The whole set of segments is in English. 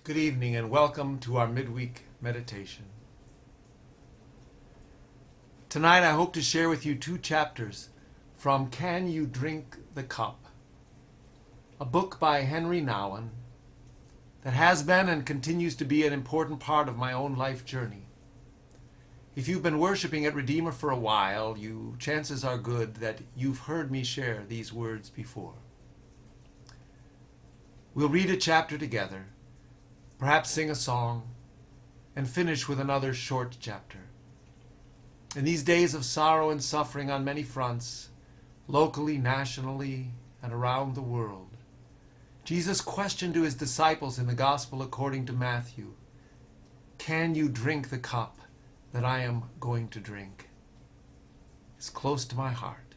Good evening and welcome to our midweek meditation. Tonight I hope to share with you two chapters from Can You Drink the Cup? A book by Henry Nouwen that has been and continues to be an important part of my own life journey. If you've been worshiping at Redeemer for a while, chances are good that you've heard me share these words before. We'll read a chapter together, perhaps sing a song, and finish with another short chapter. In these days of sorrow and suffering on many fronts, locally, nationally, and around the world, Jesus questioned to his disciples in the Gospel according to Matthew, "Can you drink the cup that I am going to drink?" It's close to my heart.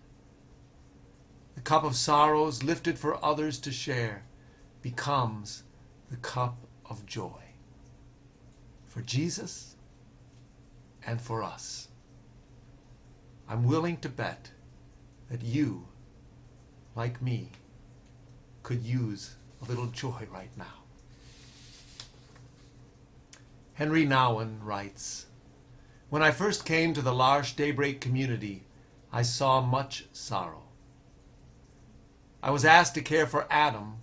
The cup of sorrows lifted for others to share becomes the cup of joy for Jesus and for us. I'm willing to bet that you, like me, could use a little joy right now. Henry Nouwen writes, "When I first came to the L'Arche Daybreak community, I saw much sorrow. I was asked to care for Adam,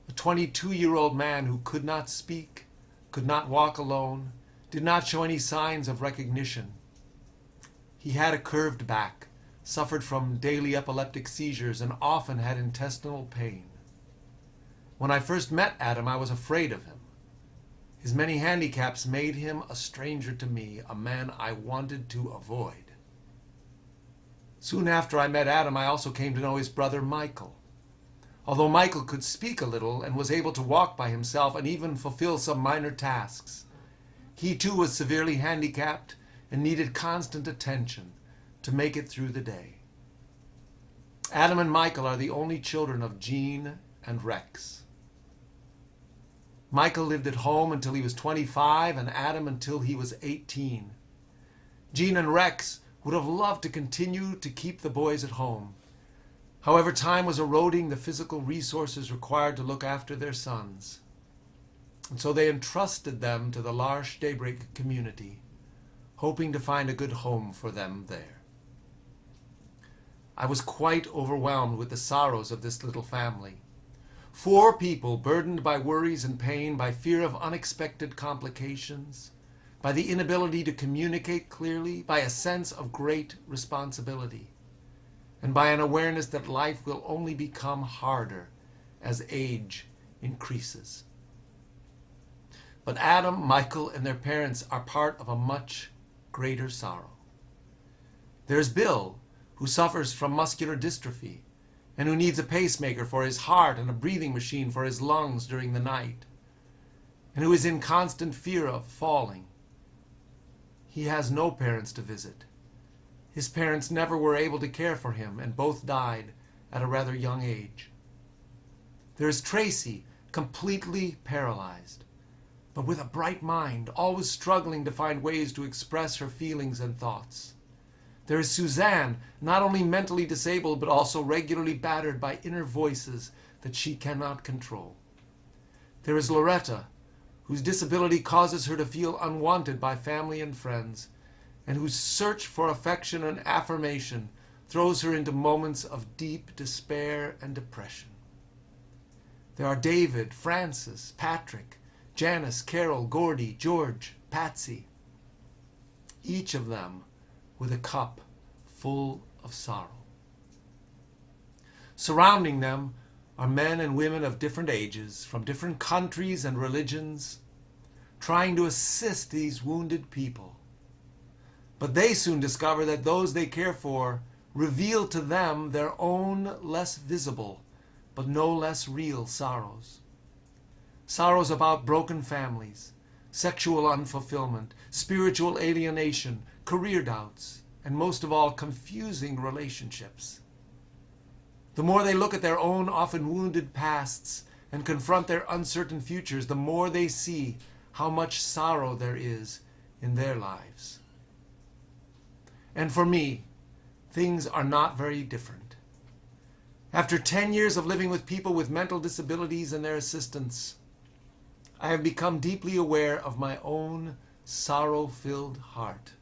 a 22-year-old man who could not speak, could not walk alone, did not show any signs of recognition. He had a curved back, suffered from daily epileptic seizures, and often had intestinal pain. When I first met Adam, I was afraid of him. His many handicaps made him a stranger to me, a man I wanted to avoid. Soon after I met Adam, I also came to know his brother Michael. Although Michael could speak a little and was able to walk by himself and even fulfill some minor tasks, he too was severely handicapped and needed constant attention to make it through the day. Adam and Michael are the only children of Jean and Rex. Michael lived at home until he was 25 and Adam until he was 18. Jean and Rex would have loved to continue to keep the boys at home. However, time was eroding the physical resources required to look after their sons. And so they entrusted them to the L'Arche Daybreak community, hoping to find a good home for them there. I was quite overwhelmed with the sorrows of this little family. 4 people burdened by worries and pain, by fear of unexpected complications, by the inability to communicate clearly, by a sense of great responsibility, and by an awareness that life will only become harder as age increases. But Adam, Michael, and their parents are part of a much greater sorrow. There's Bill, who suffers from muscular dystrophy, and who needs a pacemaker for his heart and a breathing machine for his lungs during the night, and who is in constant fear of falling. He has no parents to visit. His parents never were able to care for him, and both died at a rather young age. There is Tracy, completely paralyzed, but with a bright mind, always struggling to find ways to express her feelings and thoughts. There is Suzanne, not only mentally disabled, but also regularly battered by inner voices that she cannot control. There is Loretta, whose disability causes her to feel unwanted by family and friends, and whose search for affection and affirmation throws her into moments of deep despair and depression. There are David, Francis, Patrick, Janice, Carol, Gordy, George, Patsy, each of them with a cup full of sorrow. Surrounding them are men and women of different ages, from different countries and religions, trying to assist these wounded people. But they soon discover that those they care for reveal to them their own less visible, but no less real sorrows. Sorrows about broken families, sexual unfulfillment, spiritual alienation, career doubts, and most of all, confusing relationships. The more they look at their own often wounded pasts and confront their uncertain futures, the more they see how much sorrow there is in their lives. And for me, things are not very different. After 10 years of living with people with mental disabilities and their assistants, I have become deeply aware of my own sorrow-filled heart.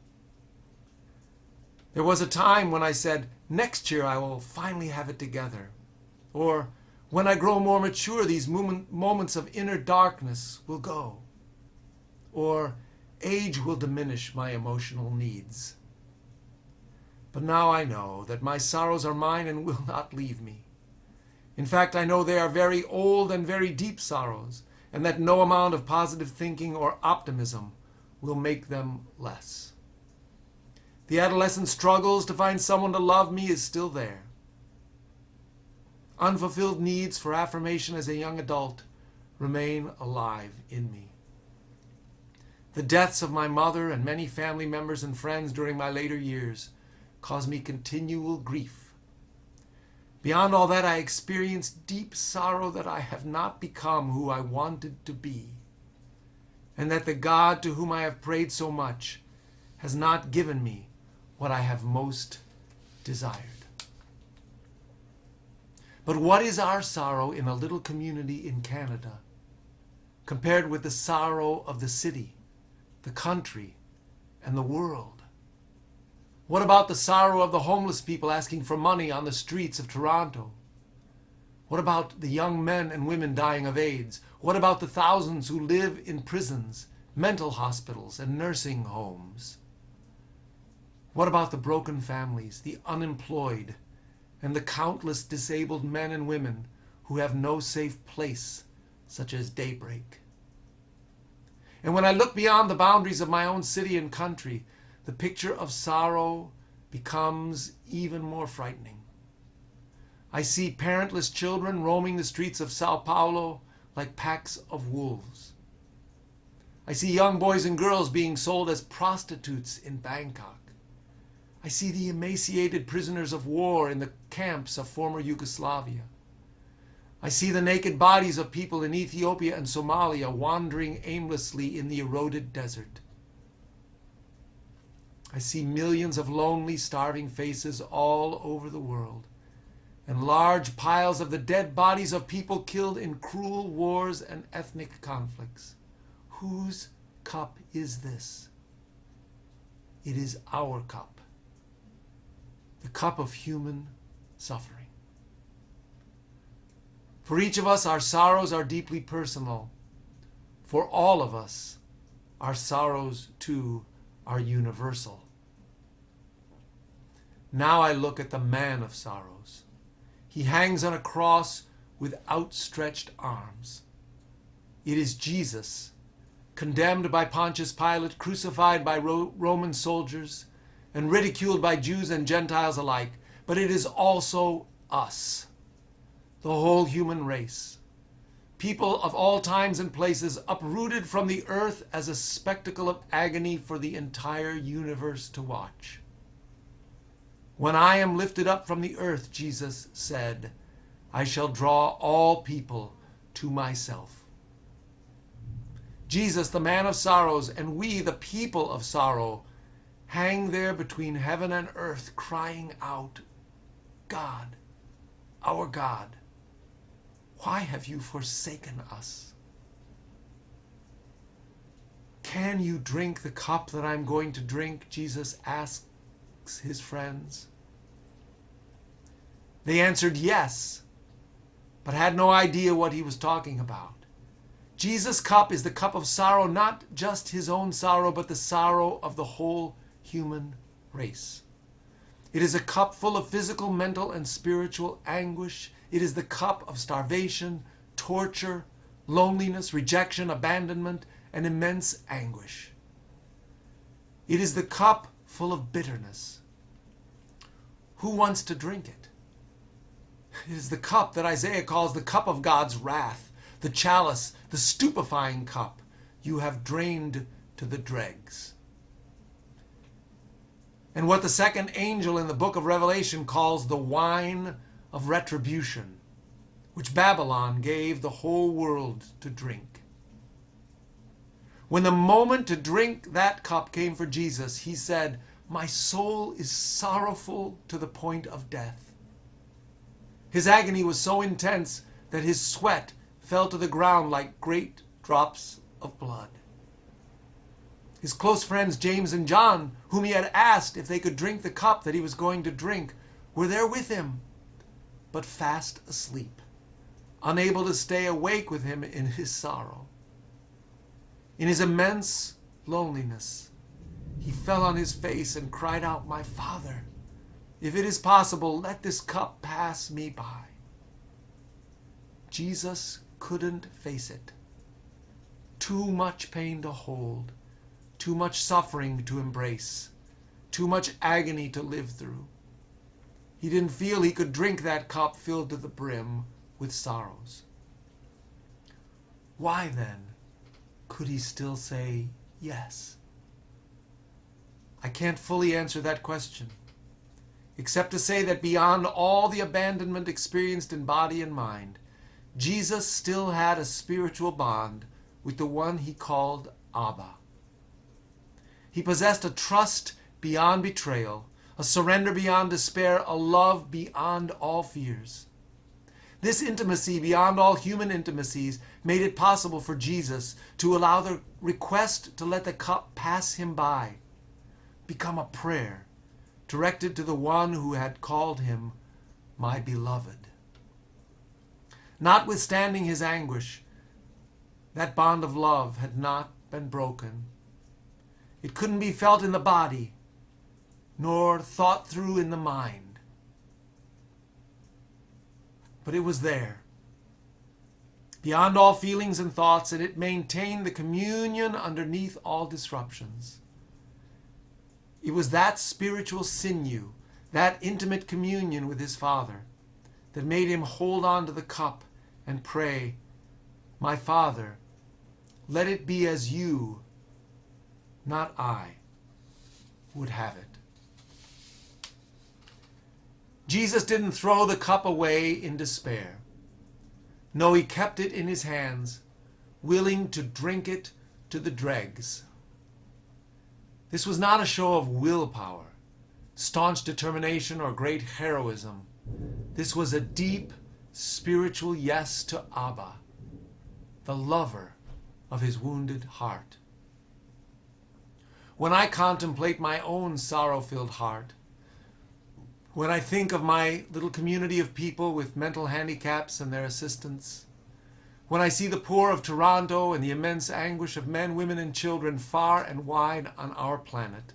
There was a time when I said, next year I will finally have it together. Or, when I grow more mature, these moments of inner darkness will go. Or, age will diminish my emotional needs. But now I know that my sorrows are mine and will not leave me. In fact, I know they are very old and very deep sorrows, and that no amount of positive thinking or optimism will make them less. The adolescent struggles to find someone to love me is still there. Unfulfilled needs for affirmation as a young adult remain alive in me. The deaths of my mother and many family members and friends during my later years cause me continual grief. Beyond all that, I experience deep sorrow that I have not become who I wanted to be, and that the God to whom I have prayed so much has not given me what I have most desired. But what is our sorrow in a little community in Canada compared with the sorrow of the city, the country, and the world? What about the sorrow of the homeless people asking for money on the streets of Toronto? What about the young men and women dying of AIDS? What about the thousands who live in prisons, mental hospitals, and nursing homes? What about the broken families, the unemployed, and the countless disabled men and women who have no safe place, such as Daybreak? And when I look beyond the boundaries of my own city and country, the picture of sorrow becomes even more frightening. I see parentless children roaming the streets of Sao Paulo like packs of wolves. I see young boys and girls being sold as prostitutes in Bangkok. I see the emaciated prisoners of war in the camps of former Yugoslavia. I see the naked bodies of people in Ethiopia and Somalia wandering aimlessly in the eroded desert. I see millions of lonely, starving faces all over the world, and large piles of the dead bodies of people killed in cruel wars and ethnic conflicts. Whose cup is this? It is our cup. The cup of human suffering. For each of us, our sorrows are deeply personal. For all of us, our sorrows, too, are universal. Now I look at the man of sorrows. He hangs on a cross with outstretched arms. It is Jesus, condemned by Pontius Pilate, crucified by Roman soldiers, and ridiculed by Jews and Gentiles alike, but it is also us, the whole human race, people of all times and places, uprooted from the earth as a spectacle of agony for the entire universe to watch. When I am lifted up from the earth, Jesus said, I shall draw all people to myself. Jesus, the man of sorrows, and we, the people of sorrow, hang there between heaven and earth, crying out, God, our God, why have you forsaken us? Can you drink the cup that I'm going to drink? Jesus asks his friends. They answered yes, but had no idea what he was talking about. Jesus' cup is the cup of sorrow, not just his own sorrow, but the sorrow of the whole human race. It is a cup full of physical, mental, and spiritual anguish. It is the cup of starvation, torture, loneliness, rejection, abandonment, and immense anguish. It is the cup full of bitterness. Who wants to drink it? It is the cup that Isaiah calls the cup of God's wrath, the chalice, the stupefying cup you have drained to the dregs. And what the second angel in the book of Revelation calls the wine of retribution, which Babylon gave the whole world to drink. When the moment to drink that cup came for Jesus, he said, my soul is sorrowful to the point of death. His agony was so intense that his sweat fell to the ground like great drops of blood. His close friends James and John, whom he had asked if they could drink the cup that he was going to drink, were there with him, but fast asleep, unable to stay awake with him in his sorrow. In his immense loneliness, he fell on his face and cried out, "My Father, if it is possible, let this cup pass me by." Jesus couldn't face it. Too much pain to hold, too much suffering to embrace, too much agony to live through. He didn't feel he could drink that cup filled to the brim with sorrows. Why then could he still say yes? I can't fully answer that question, except to say that beyond all the abandonment experienced in body and mind, Jesus still had a spiritual bond with the one he called Abba. He possessed a trust beyond betrayal, a surrender beyond despair, a love beyond all fears. This intimacy beyond all human intimacies made it possible for Jesus to allow the request to let the cup pass him by become a prayer directed to the one who had called him my beloved. Notwithstanding his anguish, that bond of love had not been broken. It couldn't be felt in the body, nor thought through in the mind. But it was there, beyond all feelings and thoughts, and it maintained the communion underneath all disruptions. It was that spiritual sinew, that intimate communion with his Father, that made him hold on to the cup and pray, "My Father, let it be as you, not I, would have it." Jesus didn't throw the cup away in despair. No, he kept it in his hands, willing to drink it to the dregs. This was not a show of willpower, staunch determination, or great heroism. This was a deep spiritual yes to Abba, the lover of his wounded heart. When I contemplate my own sorrow-filled heart, when I think of my little community of people with mental handicaps and their assistants, when I see the poor of Toronto and the immense anguish of men, women, and children far and wide on our planet,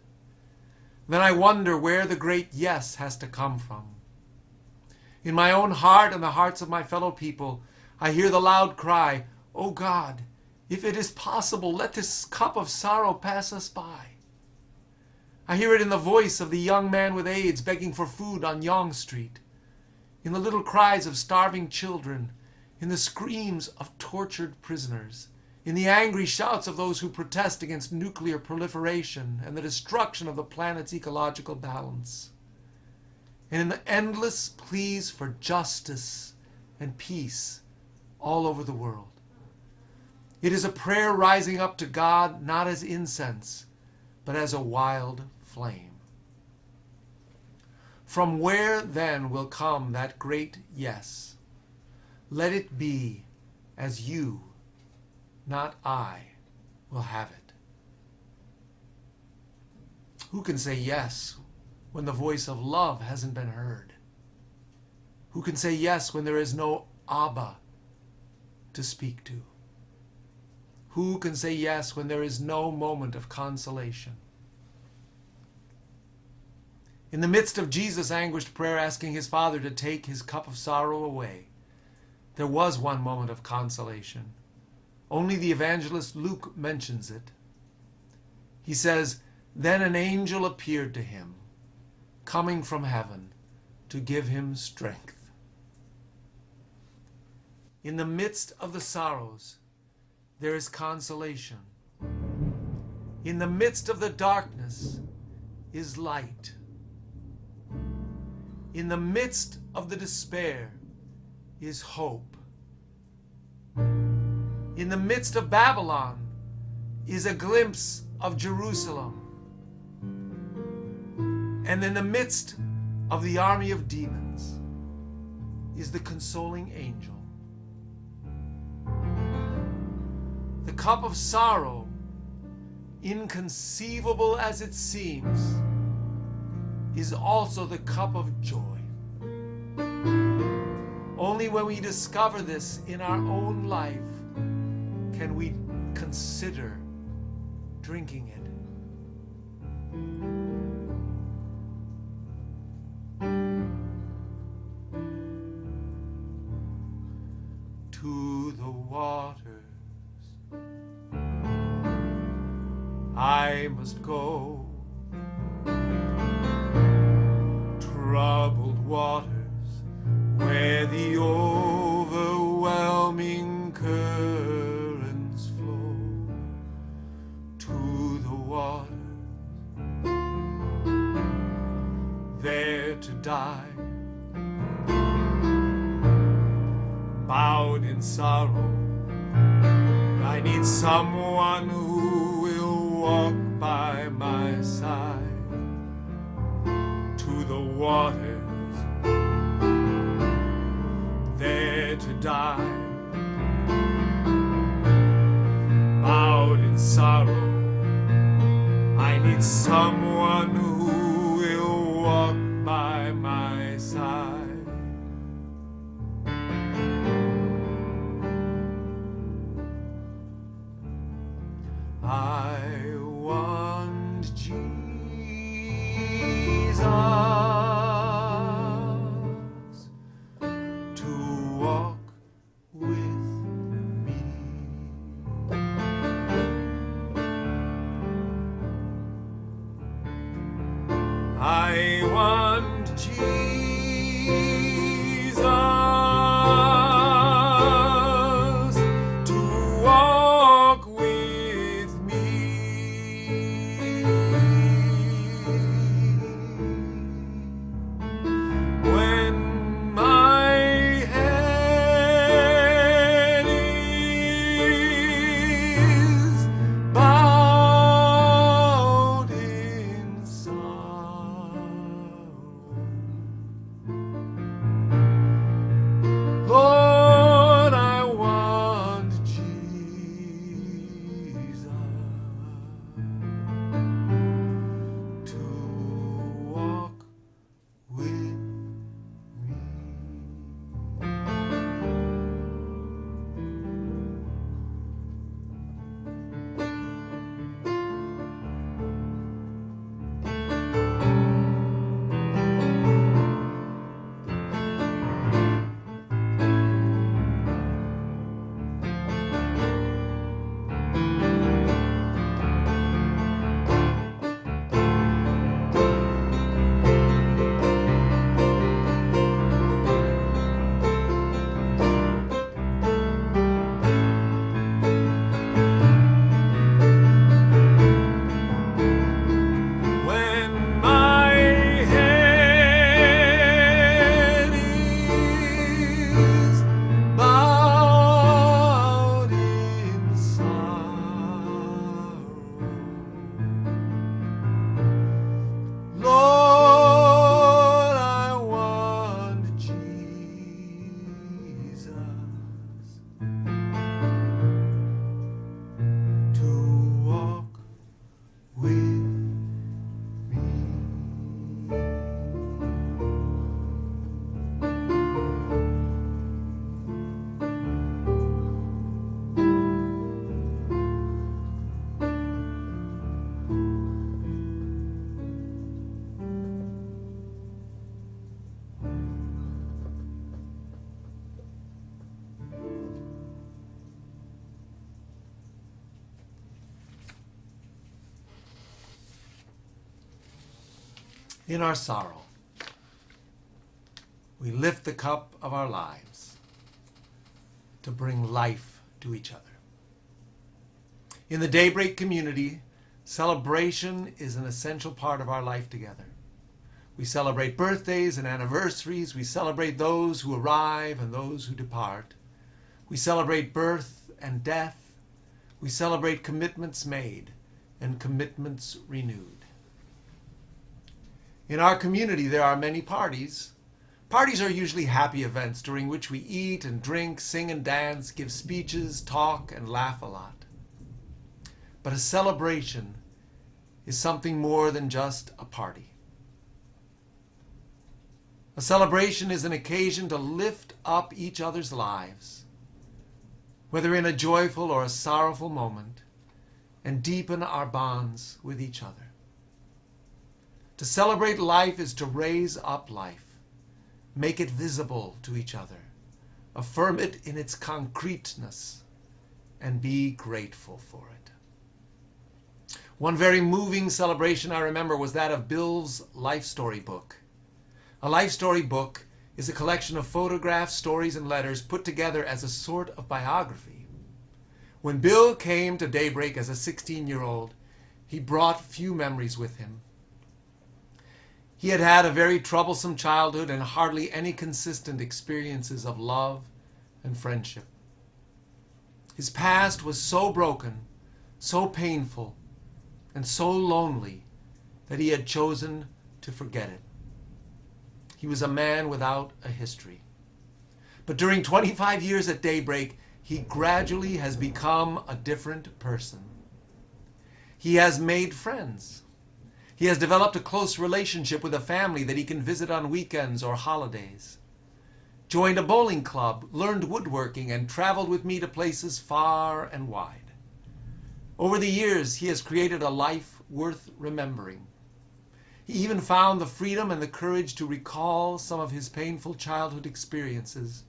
then I wonder where the great yes has to come from. In my own heart and the hearts of my fellow people, I hear the loud cry, "Oh God, if it is possible, let this cup of sorrow pass us by." I hear it in the voice of the young man with AIDS begging for food on Yonge Street, in the little cries of starving children, in the screams of tortured prisoners, in the angry shouts of those who protest against nuclear proliferation and the destruction of the planet's ecological balance, and in the endless pleas for justice and peace all over the world. It is a prayer rising up to God not as incense, but as a wild flame. From where then will come that great yes? Let it be as you, not I, will have it. Who can say yes when the voice of love hasn't been heard? Who can say yes when there is no Abba to speak to? Who can say yes when there is no moment of consolation? In the midst of Jesus' anguished prayer asking his Father to take his cup of sorrow away, there was one moment of consolation. Only the evangelist Luke mentions it. He says, "Then an angel appeared to him, coming from heaven to give him strength." In the midst of the sorrows, there is consolation. In the midst of the darkness is light. In the midst of the despair is hope. In the midst of Babylon is a glimpse of Jerusalem. And in the midst of the army of demons is the consoling angel. The cup of sorrow, inconceivable as it seems, is also the cup of joy. Only when we discover this in our own life can we consider drinking it. To the waters I must go, troubled waters where the overwhelming currents flow. To the waters there to die, bowed in sorrow. I need someone who will walk by my side. To the waters there to die, bowed in sorrow. I need someone who will walk by my side. I want Jesus to walk with me. I want Jesus to walk with me. When my head is bowed in sorrow, Lord, I want Jesus to walk with me. When my head is bowed in sorrow, Lord, I want Jesus to walk with me. In our sorrow, we lift the cup of our lives to bring life to each other. In the Daybreak community, celebration is an essential part of our life together. We celebrate birthdays and anniversaries. We celebrate those who arrive and those who depart. We celebrate birth and death. We celebrate commitments made and commitments renewed. In our community, there are many parties. Parties are usually happy events during which we eat and drink, sing and dance, give speeches, talk, and laugh a lot. But a celebration is something more than just a party. A celebration is an occasion to lift up each other's lives, whether in a joyful or a sorrowful moment, and deepen our bonds with each other. To celebrate life is to raise up life, make it visible to each other, affirm it in its concreteness, and be grateful for it. One very moving celebration I remember was that of Bill's life story book. A life story book is a collection of photographs, stories, and letters put together as a sort of biography. When Bill came to Daybreak as a 16-year-old, he brought few memories with him. He had had a very troublesome childhood and hardly any consistent experiences of love and friendship. His past was so broken, so painful, and so lonely that he had chosen to forget it. He was a man without a history. But during 25 years at Daybreak, he gradually has become a different person. He has made friends. He has developed a close relationship with a family that he can visit on weekends or holidays. Joined a bowling club, learned woodworking, and traveled with me to places far and wide. Over the years, he has created a life worth remembering. He even found the freedom and the courage to recall some of his painful childhood experiences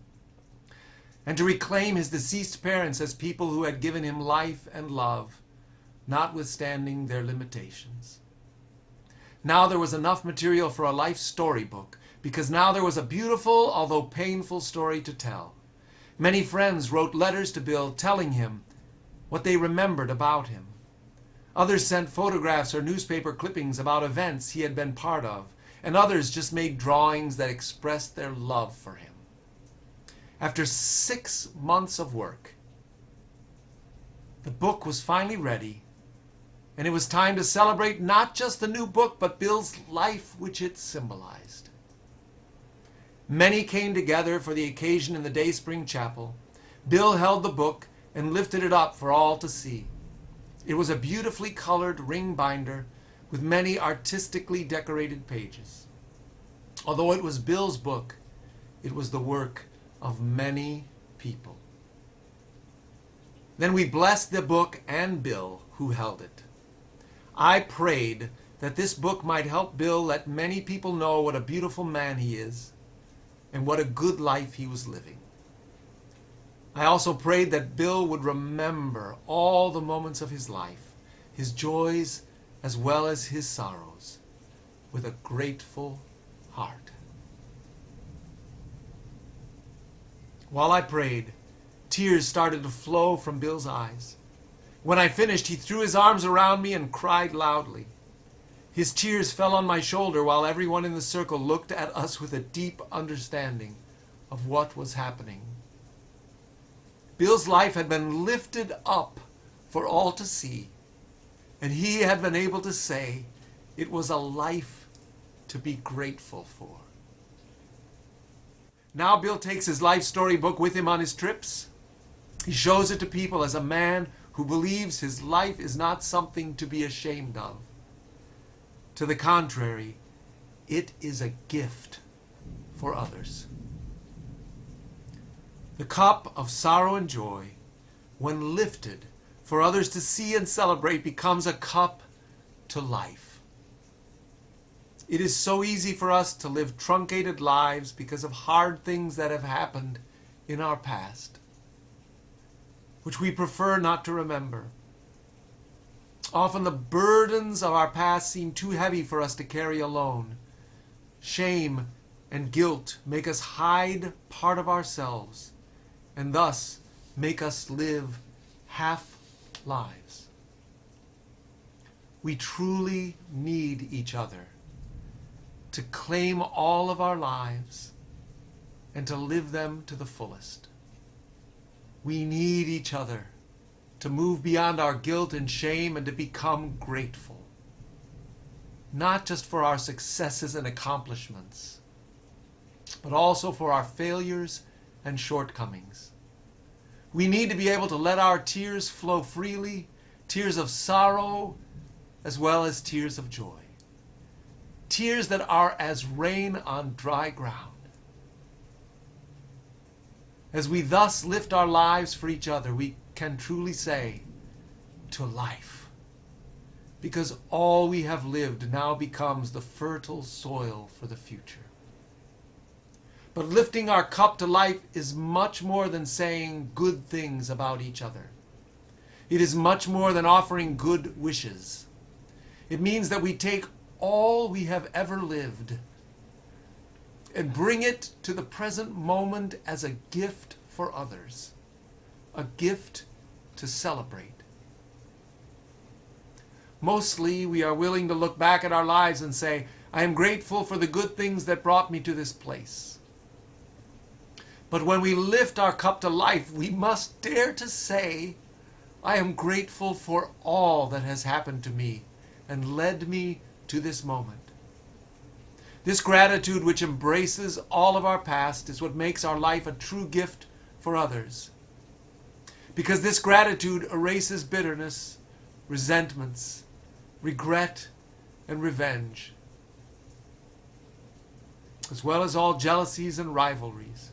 and to reclaim his deceased parents as people who had given him life and love, notwithstanding their limitations. Now there was enough material for a life storybook, because now there was a beautiful, although painful story to tell. Many friends wrote letters to Bill telling him what they remembered about him. Others sent photographs or newspaper clippings about events he had been part of, and others just made drawings that expressed their love for him. After 6 months of work, the book was finally ready, and it was time to celebrate not just the new book, but Bill's life which it symbolized. Many came together for the occasion in the Dayspring Chapel. Bill held the book and lifted it up for all to see. It was a beautifully colored ring binder with many artistically decorated pages. Although it was Bill's book, it was the work of many people. Then we blessed the book and Bill, who held it. I prayed that this book might help Bill let many people know what a beautiful man he is and what a good life he was living. I also prayed that Bill would remember all the moments of his life, his joys as well as his sorrows, with a grateful heart. While I prayed, tears started to flow from Bill's eyes. When I finished, he threw his arms around me and cried loudly. His tears fell on my shoulder while everyone in the circle looked at us with a deep understanding of what was happening. Bill's life had been lifted up for all to see, and he had been able to say it was a life to be grateful for. Now Bill takes his life story book with him on his trips. He shows it to people as a man who believes his life is not something to be ashamed of. To the contrary, it is a gift for others. The cup of sorrow and joy, when lifted for others to see and celebrate, becomes a cup to life. It is so easy for us to live truncated lives because of hard things that have happened in our past, which we prefer not to remember. Often the burdens of our past seem too heavy for us to carry alone. Shame and guilt make us hide part of ourselves, and thus make us live half lives. We truly need each other to claim all of our lives and to live them to the fullest. We need each other to move beyond our guilt and shame and to become grateful, not just for our successes and accomplishments, but also for our failures and shortcomings. We need to be able to let our tears flow freely tears of sorrow as well as tears of joy. Tears that are as rain on dry ground. As we thus lift our lives for each other, we can truly say, to life. Because all we have lived now becomes the fertile soil for the future. But lifting our cup to life is much more than saying good things about each other. It is much more than offering good wishes. It means that we take all we have ever lived and bring it to the present moment as a gift for others, a gift to celebrate. Mostly, we are willing to look back at our lives and say, I am grateful for the good things that brought me to this place. But when we lift our cup to life, we must dare to say, I am grateful for all that has happened to me and led me to this moment. This gratitude which embraces all of our past is what makes our life a true gift for others. Because this gratitude erases bitterness, resentments, regret, and revenge, as well as all jealousies and rivalries.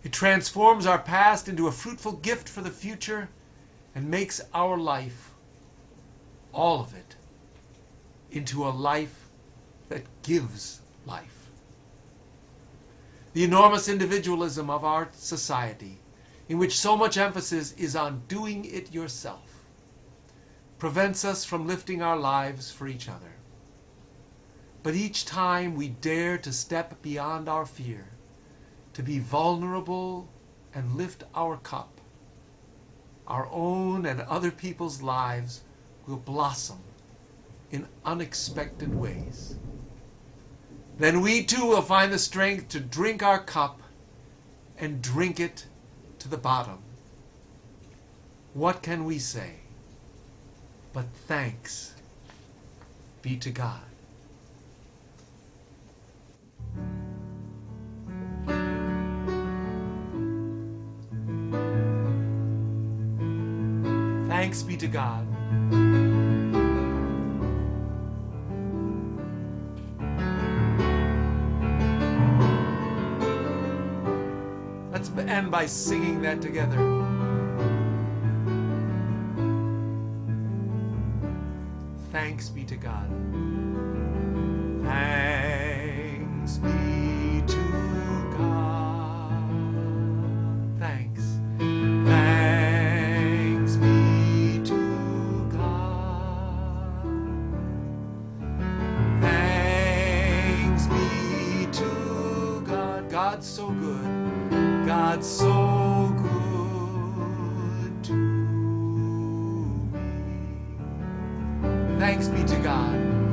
It transforms our past into a fruitful gift for the future and makes our life, all of it, into a life that gives life. The enormous individualism of our society, in which so much emphasis is on doing it yourself, prevents us from lifting our lives for each other. But each time we dare to step beyond our fear, to be vulnerable and lift our cup, our own and other people's lives will blossom in unexpected ways. Then we too will find the strength to drink our cup and drink it to the bottom. What can we say but thanks be to God? Thanks be to God. Let's end by singing that together. Thanks be to God. Thanks be to God. Thanks. Thanks be to God. Thanks be to God. God's so good. God's so good to me. Thanks be to God.